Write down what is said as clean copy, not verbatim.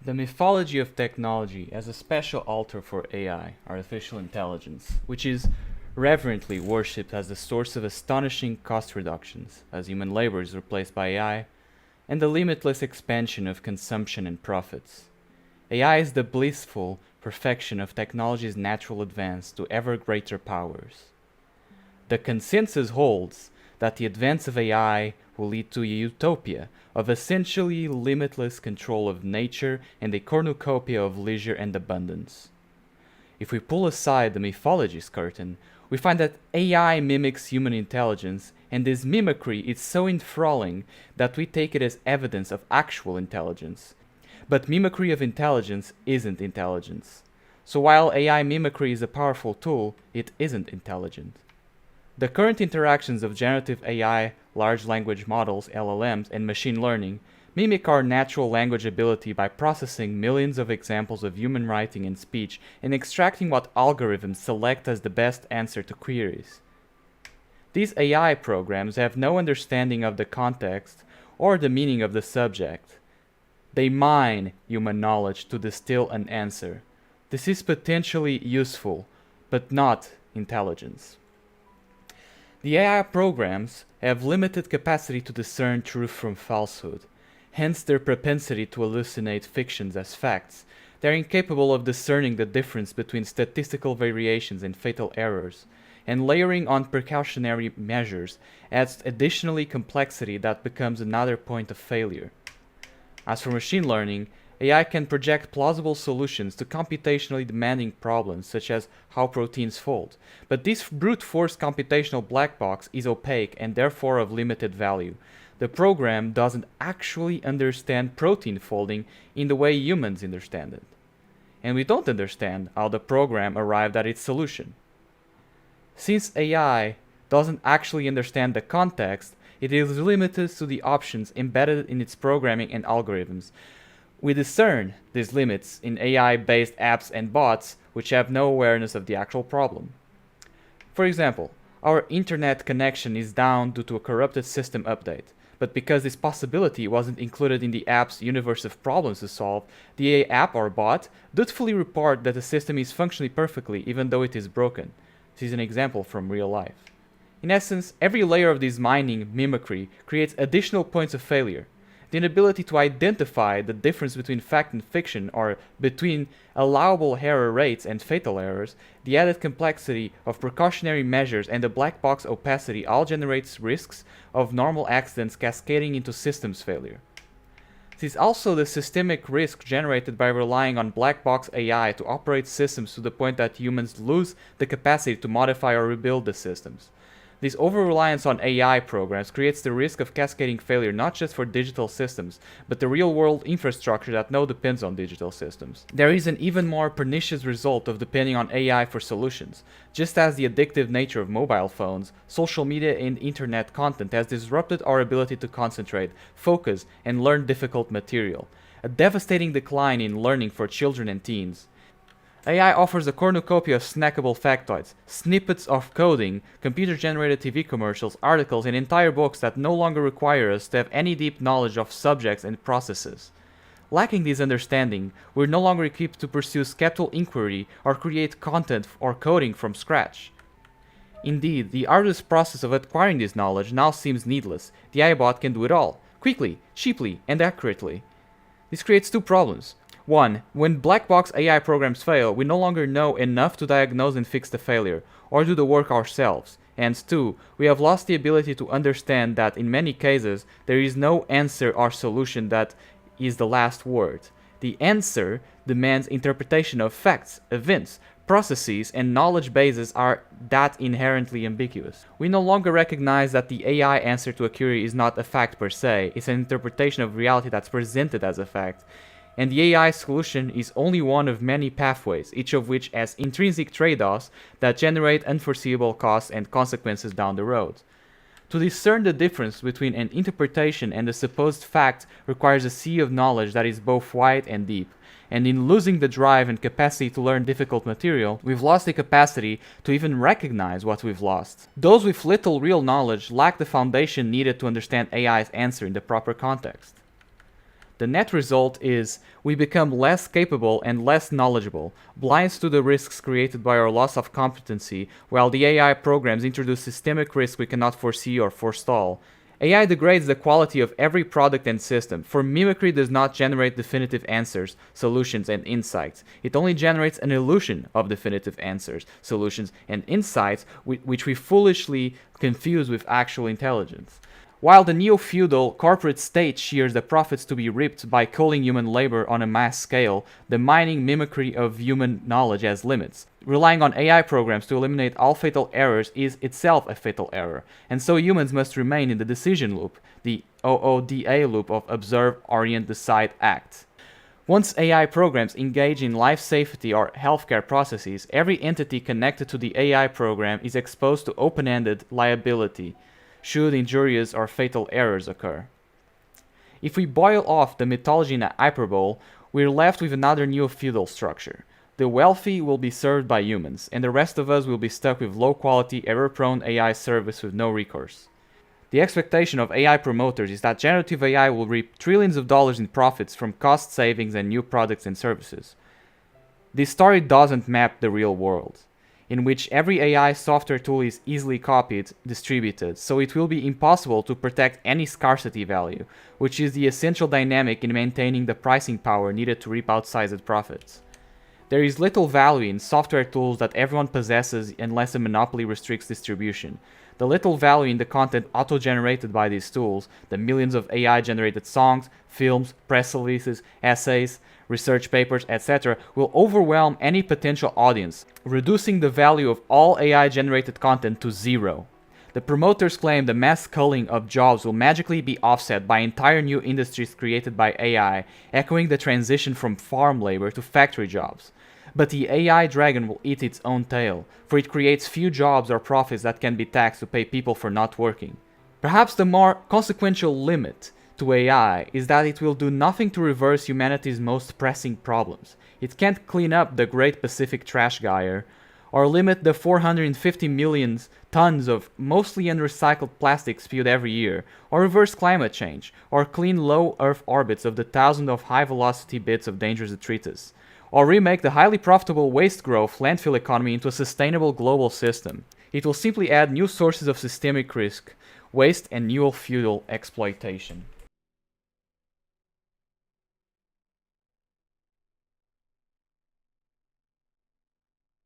The mythology of technology has a special altar for AI, artificial intelligence, which is reverently worshipped as the source of astonishing cost reductions, as human labor is replaced by AI, and the limitless expansion of consumption and profits. AI is the blissful perfection of technology's natural advance to ever greater powers. The consensus holds that the advance of AI will lead to a utopia of essentially limitless control of nature and a cornucopia of leisure and abundance. If we pull aside the mythology's curtain, we find that AI mimics human intelligence, and this mimicry is so enthralling that we take it as evidence of actual intelligence. But mimicry of intelligence isn't intelligence. So while AI mimicry is a powerful tool, it isn't intelligent. The current interactions of generative AI, large language models, LLMs, and machine learning mimic our natural language ability by processing millions of examples of human writing and speech and extracting what algorithms select as the best answer to queries. These AI programs have no understanding of the context or the meaning of the subject. They mine human knowledge to distill an answer. This is potentially useful, but not intelligence. The AI programs have limited capacity to discern truth from falsehood, hence their propensity to hallucinate fictions as facts. They are incapable of discerning the difference between statistical variations and fatal errors, and layering on precautionary measures adds additionally complexity that becomes another point of failure. As for machine learning, AI can project plausible solutions to computationally demanding problems such as how proteins fold, but this brute force computational black box is opaque and therefore of limited value. The program doesn't actually understand protein folding in the way humans understand it. And we don't understand how the program arrived at its solution. Since AI doesn't actually understand the context, it is limited to the options embedded in its programming and algorithms. We discern these limits in AI-based apps and bots which have no awareness of the actual problem. For example, our internet connection is down due to a corrupted system update, but because this possibility wasn't included in the app's universe of problems to solve, the AI app or bot dutifully report that the system is functioning perfectly even though it is broken. This is an example from real life. In essence, every layer of this mining mimicry creates additional points of failure. The inability to identify the difference between fact and fiction or between allowable error rates and fatal errors, the added complexity of precautionary measures and the black box opacity all generates risks of normal accidents cascading into systems failure. This is also the systemic risk generated by relying on black box AI to operate systems to the point that humans lose the capacity to modify or rebuild the systems. This over-reliance on AI programs creates the risk of cascading failure not just for digital systems, but the real-world infrastructure that now depends on digital systems. There is an even more pernicious result of depending on AI for solutions. Just as the addictive nature of mobile phones, social media and internet content has disrupted our ability to concentrate, focus, and learn difficult material. A devastating decline in learning for children and teens. AI offers a cornucopia of snackable factoids, snippets of coding, computer-generated TV commercials, articles, and entire books that no longer require us to have any deep knowledge of subjects and processes. Lacking this understanding, we're no longer equipped to pursue skeptical inquiry or create content or coding from scratch. Indeed, the arduous process of acquiring this knowledge now seems needless. The AI bot can do it all, quickly, cheaply, and accurately. This creates two problems. 1. When black box AI programs fail, we no longer know enough to diagnose and fix the failure, or do the work ourselves. And 2. We have lost the ability to understand that in many cases, there is no answer or solution that is the last word. The answer demands interpretation of facts, events, processes, and knowledge bases are that inherently ambiguous. We no longer recognize that the AI answer to a query is not a fact per se, it's an interpretation of reality that's presented as a fact. And the AI solution is only one of many pathways, each of which has intrinsic trade-offs that generate unforeseeable costs and consequences down the road. To discern the difference between an interpretation and a supposed fact requires a sea of knowledge that is both wide and deep. And in losing the drive and capacity to learn difficult material, we've lost the capacity to even recognize what we've lost. Those with little real knowledge lack the foundation needed to understand AI's answer in the proper context. The net result is we become less capable and less knowledgeable, blind to the risks created by our loss of competency, while the AI programs introduce systemic risks we cannot foresee or forestall. AI degrades the quality of every product and system, for mimicry does not generate definitive answers, solutions, and insights. It only generates an illusion of definitive answers, solutions, and insights, which we foolishly confuse with actual intelligence. While the neo-feudal corporate state shears the profits to be reaped by culling human labor on a mass scale, the mining mimicry of human knowledge has limits. Relying on AI programs to eliminate all fatal errors is itself a fatal error, and so humans must remain in the decision loop, the OODA loop of observe, orient, decide, act. Once AI programs engage in life safety or healthcare processes, every entity connected to the AI program is exposed to open-ended liability should injurious or fatal errors occur. If we boil off the mythology in a hyperbole, we're left with another neo-feudal structure. The wealthy will be served by humans, and the rest of us will be stuck with low-quality, error-prone AI service with no recourse. The expectation of AI promoters is that generative AI will reap trillions of dollars in profits from cost savings and new products and services. This story doesn't map the real world, in which every AI software tool is easily copied, distributed, so it will be impossible to protect any scarcity value, which is the essential dynamic in maintaining the pricing power needed to reap outsized profits. There is little value in software tools that everyone possesses unless a monopoly restricts distribution. The little value in the content auto-generated by these tools, the millions of AI-generated songs, films, press releases, essays, research papers, etc., will overwhelm any potential audience, reducing the value of all AI-generated content to zero. The promoters claim the mass culling of jobs will magically be offset by entire new industries created by AI, echoing the transition from farm labor to factory jobs. But the AI dragon will eat its own tail, for it creates few jobs or profits that can be taxed to pay people for not working. Perhaps the more consequential limit to AI is that it will do nothing to reverse humanity's most pressing problems. It can't clean up the Great Pacific Trash Gyre, or limit the 450 million tons of mostly unrecycled plastic spewed every year, or reverse climate change, or clean low Earth orbits of the thousands of high-velocity bits of dangerous detritus, or remake the highly profitable waste growth landfill economy into a sustainable global system. It will simply add new sources of systemic risk, waste, and neo-feudal exploitation.